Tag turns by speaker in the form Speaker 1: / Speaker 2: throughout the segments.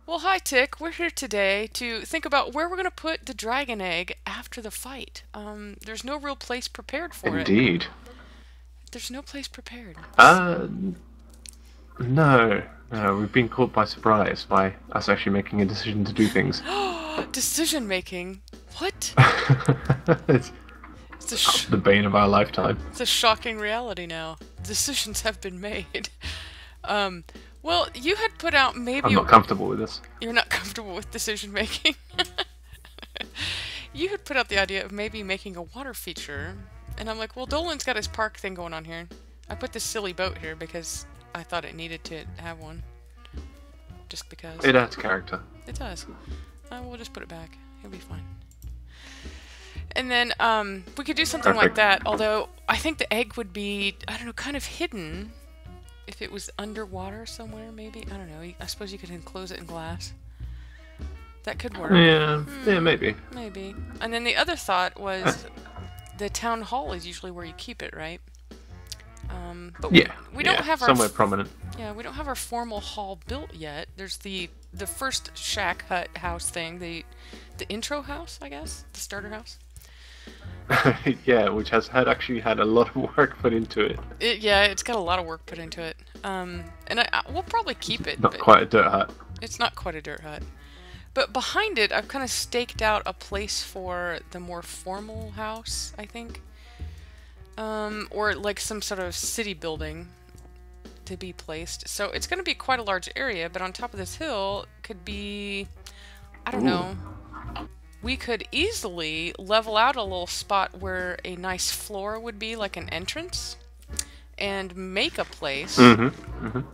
Speaker 1: Well, hi, Tick. We're here today to think about where we're going to put the dragon egg after the fight. There's no real place prepared for it.
Speaker 2: Indeed.
Speaker 1: There's no place prepared.
Speaker 2: Uh, no, no, we've been caught by surprise by us actually making a decision to do things.
Speaker 1: Decision making. What?
Speaker 2: It's
Speaker 1: It's a, sh
Speaker 2: the bane of our lifetime.
Speaker 1: it's a shocking reality now. Decisions have been made. Um, well, you had put out maybe
Speaker 2: I'm not comfortable with this.
Speaker 1: you're not comfortable with decision making. You had put out the idea of maybe making a water feature, and I'm like, well, Dolan's got his park thing going on here. I put this silly boat here because I thought it needed to have one. Just because.
Speaker 2: It adds character.
Speaker 1: It does. We'll just put it back. It'll be fine. And then, we could do something like that, although I think the egg would be, I don't know, kind of hidden if it was underwater somewhere, maybe? I don't know. I suppose you could enclose it in glass. That could work.
Speaker 2: Yeah, yeah, maybe.
Speaker 1: Maybe. And then the other thought was the town hall is usually where you keep it, right? But we don't have our
Speaker 2: somewhere prominent.
Speaker 1: Yeah, we don't have our formal hall built yet. There's the first shack hut house thing, the intro house, I guess, the starter house.
Speaker 2: Yeah, which has actually had a lot of work put into it.
Speaker 1: Yeah, it's got a lot of work put into it. And we'll probably keep it.
Speaker 2: Not quite a dirt hut.
Speaker 1: It's not quite a dirt hut. But behind it, I've kind of staked out a place for the more formal house, I think. Or like some sort of city building to be placed. So it's going to be quite a large area, but on top of this hill could be, I don't know, we could easily level out a little spot where a nice floor would be like an entrance and make a place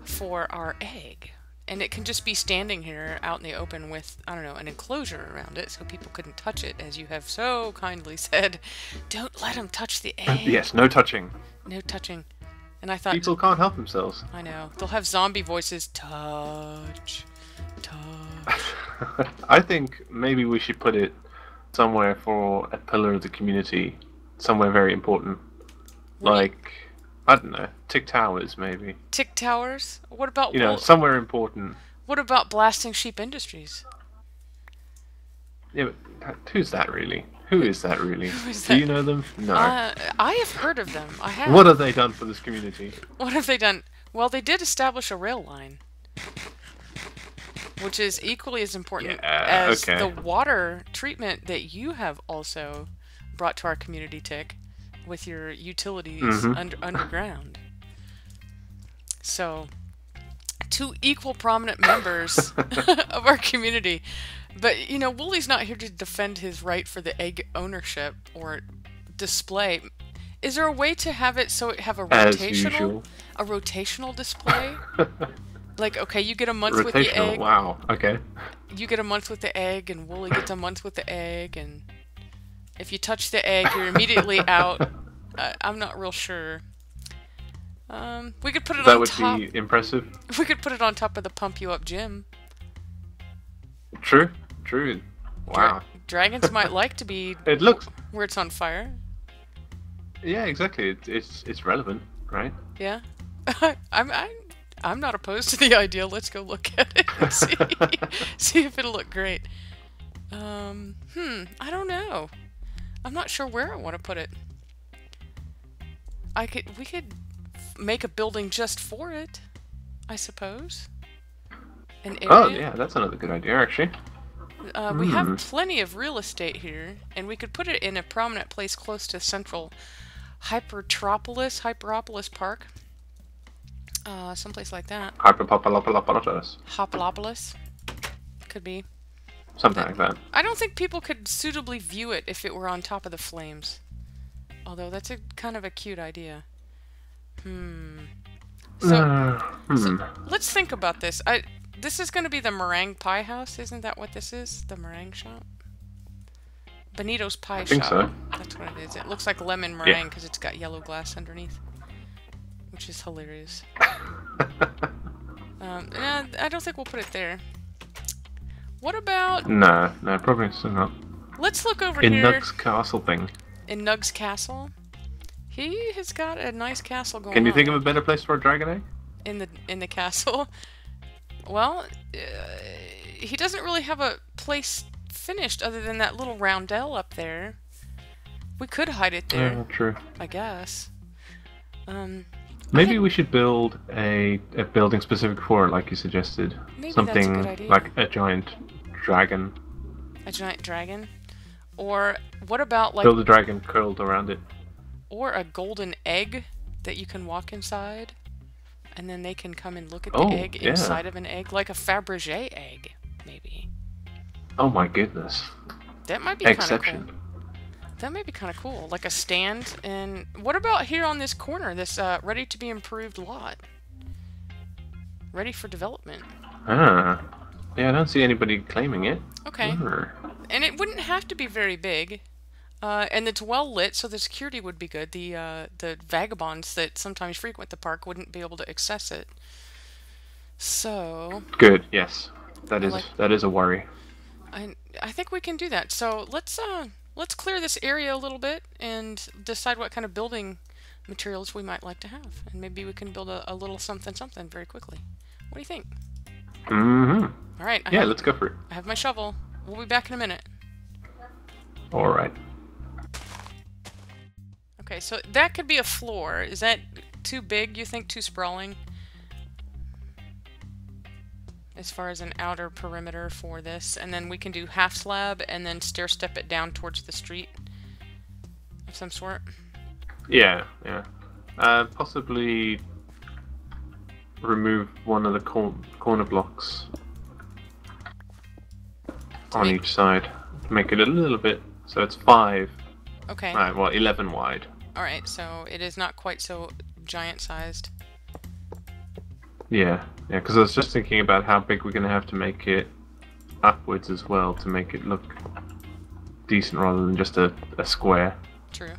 Speaker 1: for our egg. And it can just be standing here out in the open with, I don't know, an enclosure around it so people couldn't touch it, as you have so kindly said. Don't let them touch the egg.
Speaker 2: Yes, no touching.
Speaker 1: No touching. And I thought...
Speaker 2: People can't help themselves.
Speaker 1: I know. They'll have zombie voices. Touch. Touch.
Speaker 2: I think maybe we should put it somewhere for a pillar of the community. Somewhere very important. Like, I don't know, Tick Towers, maybe.
Speaker 1: Tick Towers? What about...
Speaker 2: You know, somewhere important.
Speaker 1: What about Blasting Sheep Industries?
Speaker 2: Yeah, but who's that really? Who is that really?
Speaker 1: Who's
Speaker 2: Do
Speaker 1: that?
Speaker 2: you know them? No.
Speaker 1: I have heard of them. I have.
Speaker 2: What have they done for this community?
Speaker 1: What have they done? Well, they did establish a rail line, which is equally as important as the water treatment that you have also brought to our community, Tick, with your utilities underground. So, two equal prominent members of our community. But, you know, Woolie's not here to defend his right for the egg ownership or display. Is there a way to have it so it have a rotational display? Like, okay, you get a month with the egg.
Speaker 2: Wow, okay.
Speaker 1: You get a month with the egg, and Woolie gets a month with the egg, and if you touch the egg, you're immediately out. I'm not real sure. We could put it on top.
Speaker 2: That would be impressive.
Speaker 1: We could put it on top of the Pump You Up gym.
Speaker 2: True, true. Wow.
Speaker 1: Dragons might like to be.
Speaker 2: It looks
Speaker 1: where it's on fire.
Speaker 2: Yeah, exactly. It's relevant, right?
Speaker 1: Yeah. I'm not opposed to the idea. Let's go look at it and see see if it'll look great. I don't know. I'm not sure where I want to put it. We could make a building just for it, I suppose. An area.
Speaker 2: Oh yeah, that's another good idea actually.
Speaker 1: We have plenty of real estate here, and we could put it in a prominent place close to central Hyperopolis Park. Someplace like that. Hopalopolis. Could be.
Speaker 2: Something like that.
Speaker 1: I don't think people could suitably view it if it were on top of the flames. Although that's a kind of a cute idea. So let's think about this. This is going to be the meringue pie house, isn't that what this is? The meringue shop? Benito's Pie Shop.
Speaker 2: I think so.
Speaker 1: That's what it is. It looks like lemon meringue because it's got yellow glass underneath, which is hilarious. I don't think we'll put it there. What about...
Speaker 2: No, probably still not.
Speaker 1: Let's look over
Speaker 2: in
Speaker 1: here.
Speaker 2: Nug's castle thing.
Speaker 1: In Nug's castle? He has got a nice castle going on.
Speaker 2: Can you think of a better place for a dragon egg?
Speaker 1: In the castle? Well, he doesn't really have a place finished other than that little roundel up there. We could hide it there.
Speaker 2: Yeah, true.
Speaker 1: I guess.
Speaker 2: Maybe we should build a building specific for it, like you suggested.
Speaker 1: Maybe
Speaker 2: Something
Speaker 1: that's a good idea.
Speaker 2: like a giant dragon.
Speaker 1: A giant dragon? Or what about like...
Speaker 2: Build a dragon curled around it.
Speaker 1: Or a golden egg that you can walk inside, and then they can come and look at the egg inside of an egg, like a Fabergé egg, maybe.
Speaker 2: Oh my goodness.
Speaker 1: That might be kind of cool. That may be kind of cool, like a stand. And what about here on this corner, this ready to be improved lot? Ready for development.
Speaker 2: Ah. Yeah, I don't see anybody claiming it.
Speaker 1: Okay. And it wouldn't have to be very big. And it's well lit, so the security would be good. The vagabonds that sometimes frequent the park wouldn't be able to access it. So
Speaker 2: good. Yes, that is a worry.
Speaker 1: I think we can do that. So let's clear this area a little bit and decide what kind of building materials we might like to have, and maybe we can build a little something very quickly. What do you think?
Speaker 2: Mm-hmm.
Speaker 1: All right.
Speaker 2: Let's go for it.
Speaker 1: I have my shovel. We'll be back in a minute.
Speaker 2: All right.
Speaker 1: Okay, so that could be a floor. Is that too big, you think? Too sprawling? As far as an outer perimeter for this. And then we can do half slab and then stair step it down towards the street of some sort.
Speaker 2: Yeah. Possibly remove one of the corner blocks on each side. Make it a little bit, so it's 5.
Speaker 1: Okay.
Speaker 2: Right, well, 11 wide.
Speaker 1: Alright, so it is not quite so giant-sized.
Speaker 2: Yeah, because I was just thinking about how big we're going to have to make it upwards as well to make it look decent rather than just a square.
Speaker 1: True.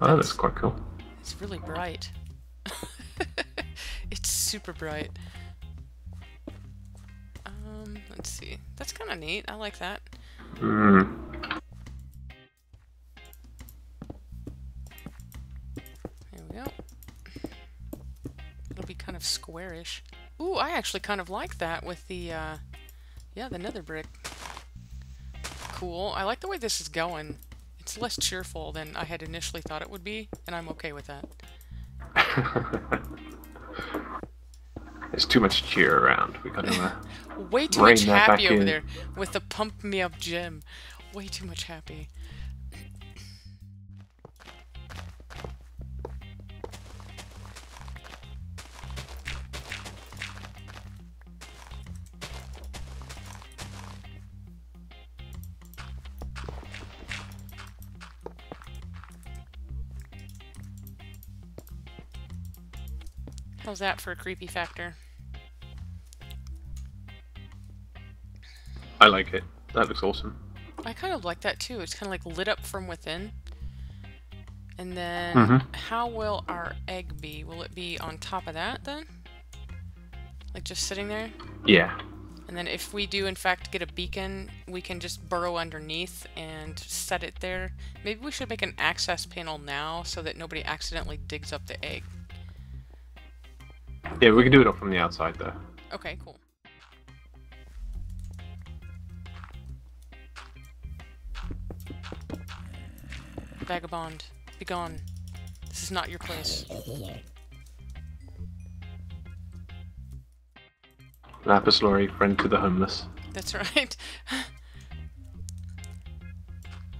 Speaker 2: Oh, that's quite cool.
Speaker 1: It's really bright. It's super bright. Let's see. That's kind of neat. I like that. There we go. It'll be kind of squarish. Ooh, I actually kind of like that with the, the nether brick. Cool. I like the way this is going. It's less cheerful than I had initially thought it would be, and I'm okay with that.
Speaker 2: There's too much cheer around. We gotta
Speaker 1: way too much happy over there with the pump me up gym. Way too much happy. How's that for a creepy factor?
Speaker 2: I like it. That looks awesome.
Speaker 1: I kind of like that too. It's kind of like lit up from within. And then how will our egg be? Will it be on top of that then? Like just sitting there?
Speaker 2: Yeah.
Speaker 1: And then if we do in fact get a beacon, we can just burrow underneath and set it there. Maybe we should make an access panel now so that nobody accidentally digs up the egg.
Speaker 2: Yeah, we can do it from the outside though.
Speaker 1: Okay, cool. Vagabond, be gone. This is not your place.
Speaker 2: Lapis, Lauri, friend to the homeless.
Speaker 1: That's right. I'm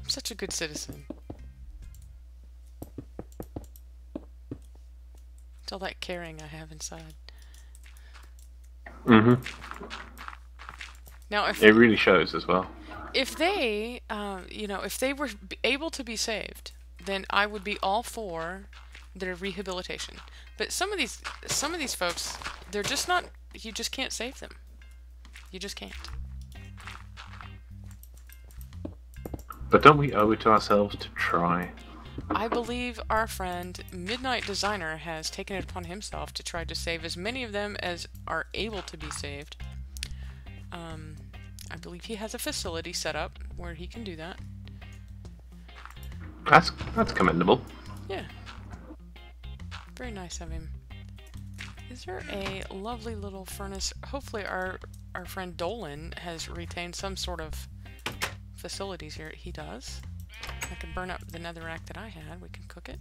Speaker 1: such a good citizen. It's all that caring I have inside. Now, if
Speaker 2: it really shows as well.
Speaker 1: If they, if they were able to be saved, then I would be all for their rehabilitation. But some of these folks, they're just not. You just can't save them. You just can't.
Speaker 2: But don't we owe it to ourselves to try?
Speaker 1: I believe our friend Midnight Designer has taken it upon himself to try to save as many of them as are able to be saved. I believe he has a facility set up where he can do that.
Speaker 2: That's commendable.
Speaker 1: Yeah. Very nice of him. Is there a lovely little furnace? Hopefully our friend Dolan has retained some sort of facilities here. He does. I can burn up the netherrack that I had. We can cook it.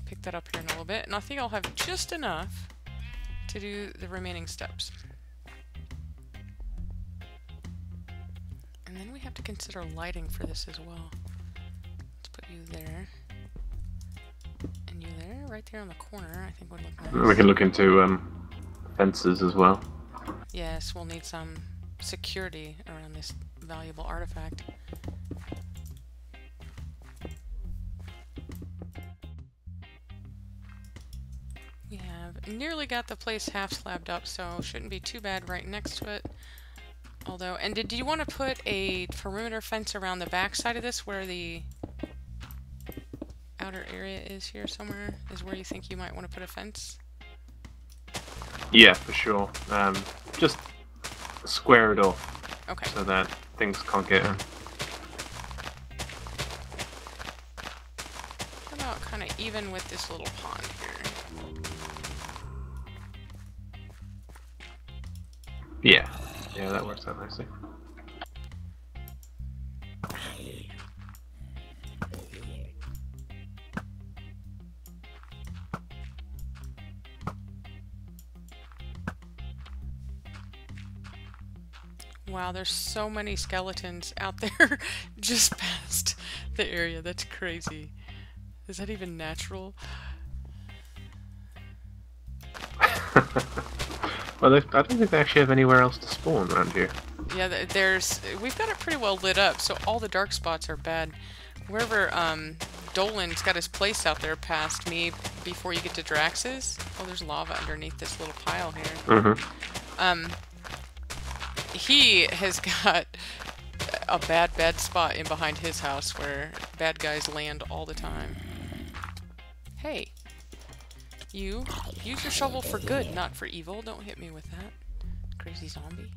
Speaker 1: Pick that up here in a little bit. And I think I'll have just enough to do the remaining steps. And then we have to consider lighting for this as well. Let's put you there. And you there, right there on the corner, I think would look nice.
Speaker 2: We can look into fences as well.
Speaker 1: Yes, we'll need some security around this valuable artifact. We have nearly got the place half slabbed up, so shouldn't be too bad right next to it. Although, and did you want to put a perimeter fence around the back side of this where the outer area is here somewhere? Is where you think you might want to put a fence?
Speaker 2: Yeah, for sure. Just square it off.
Speaker 1: Okay.
Speaker 2: So that things can't get in.
Speaker 1: How about kind of even with this little pond here?
Speaker 2: Yeah. Yeah, that works out nicely.
Speaker 1: Wow, there's so many skeletons out there just past the area. That's crazy. Is that even natural?
Speaker 2: Well, I don't think they actually have anywhere else to spawn around here.
Speaker 1: Yeah, we've got it pretty well lit up, so all the dark spots are bad. Wherever Dolan's got his place out there past me before you get to Drax's. Oh, there's lava underneath this little pile here.
Speaker 2: Mm-hmm.
Speaker 1: He has got a bad spot in behind his house where bad guys land all the time. Hey, you use your shovel for good, not for evil. Don't hit me with that, crazy zombie.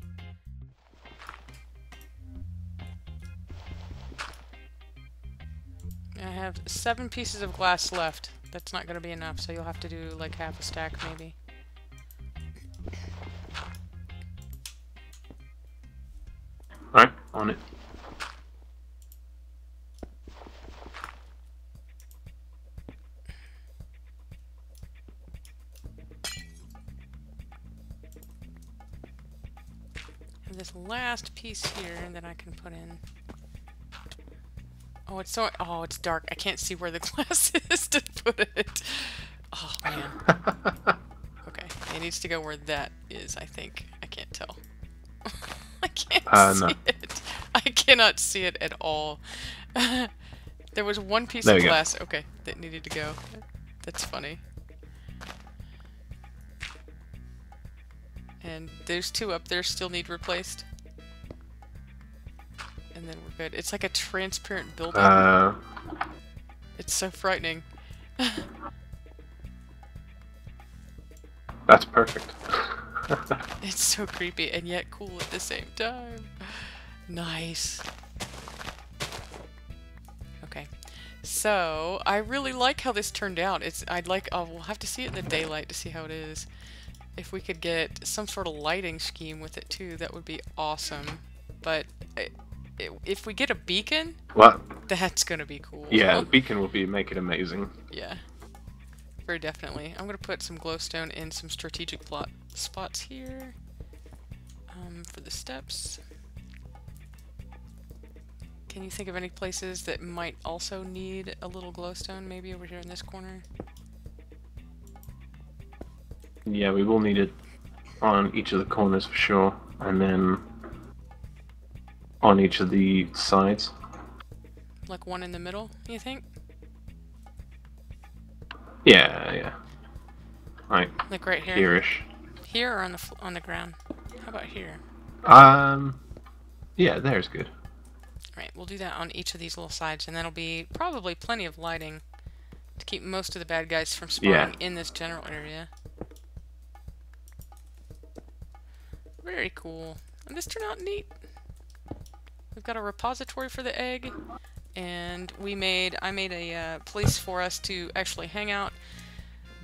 Speaker 1: I have 7 pieces of glass left. That's not going to be enough, so you'll have to do like half a stack maybe.
Speaker 2: Alright, on it.
Speaker 1: And this last piece here that I can put in. Oh, it's so... Oh, it's dark. I can't see where the glass is to put it. Oh, man. Okay, it needs to go where that is, I think. I can't tell. I can't see it. I cannot see it at all. There was one piece of glass, okay, that needed to go. That's funny. And those 2 up there still need replaced. And then we're good. It's like a transparent building. It's so frightening.
Speaker 2: That's perfect.
Speaker 1: It's so creepy and yet cool at the same time. Nice. Okay. So, I really like how this turned out. We'll have to see it in the daylight to see how it is. If we could get some sort of lighting scheme with it too, that would be awesome. But if we get a beacon, that's gonna be cool.
Speaker 2: Yeah, the beacon will make it amazing.
Speaker 1: Yeah. Very definitely. I'm gonna put some glowstone in some strategic spots here. For the steps. Can you think of any places that might also need a little glowstone? Maybe over here in this corner?
Speaker 2: Yeah, we will need it on each of the corners for sure, and then on each of the sides.
Speaker 1: Like one in the middle, you think?
Speaker 2: Yeah. Like
Speaker 1: right here?
Speaker 2: Here-ish.
Speaker 1: Here or on the ground? How about here?
Speaker 2: Yeah, there's good.
Speaker 1: Right, we'll do that on each of these little sides, and that'll be probably plenty of lighting to keep most of the bad guys from spawning in this general area. Very cool. And this turned out neat. We've got a repository for the egg, and I made a place for us to actually hang out,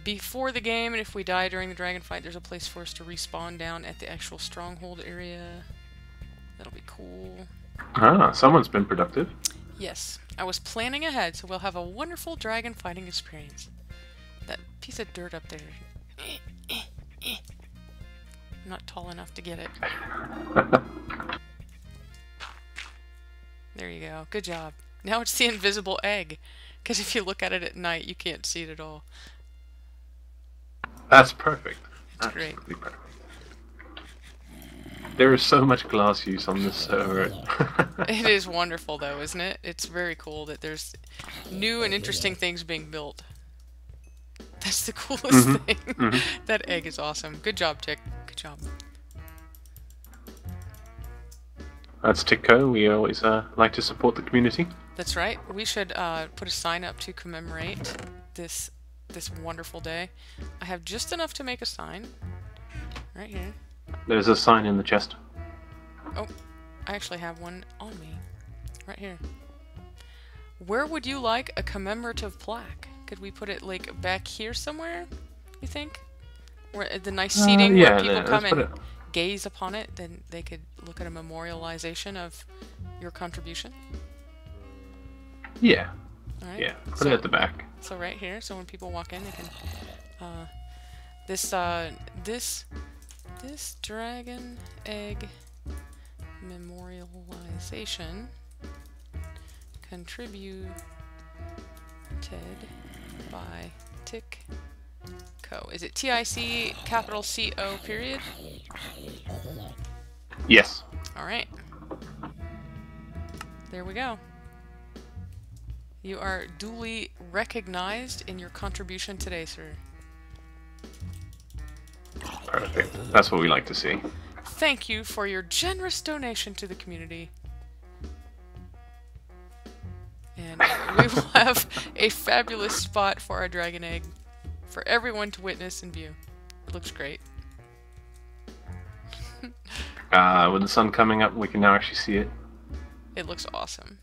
Speaker 1: before the game, and if we die during the dragon fight, there's a place for us to respawn down at the actual stronghold area. That'll be cool.
Speaker 2: Ah, someone's been productive.
Speaker 1: Yes, I was planning ahead, so we'll have a wonderful dragon fighting experience. That piece of dirt up there. I'm not tall enough to get it. There you go. Good job. Now it's the invisible egg. Because if you look at it at night, you can't see it at all.
Speaker 2: That's perfect.
Speaker 1: It's
Speaker 2: Absolutely
Speaker 1: great.
Speaker 2: perfect. There is so much glass use on this server.
Speaker 1: It is wonderful, though, isn't it? It's very cool that there's new and interesting things being built. That's the coolest thing. That egg is awesome. Good job, Tick. Good job.
Speaker 2: That's Tickco. We always like to support the community.
Speaker 1: That's right. We should put a sign up to commemorate this wonderful day. I have just enough to make a sign. Right here.
Speaker 2: There's a sign in the chest.
Speaker 1: Oh, I actually have one on me. Right here. Where would you like a commemorative plaque? Could we put it, like, back here somewhere, you think? Where the nice seating where people come and gaze upon it, then they could look at a memorialization of your contribution?
Speaker 2: Yeah.
Speaker 1: All right.
Speaker 2: Yeah, put it at the back.
Speaker 1: So right here, so when people walk in, they can... This dragon egg memorialization contributed by Tickco. Is it T-I-C capital C-O period?
Speaker 2: Yes.
Speaker 1: Alright. There we go. You are duly recognized in your contribution today, sir.
Speaker 2: Perfect. That's what we like to see.
Speaker 1: Thank you for your generous donation to the community. And we will have a fabulous spot for our dragon egg for everyone to witness and view. It looks great.
Speaker 2: With the sun coming up, we can now actually see it.
Speaker 1: It looks awesome.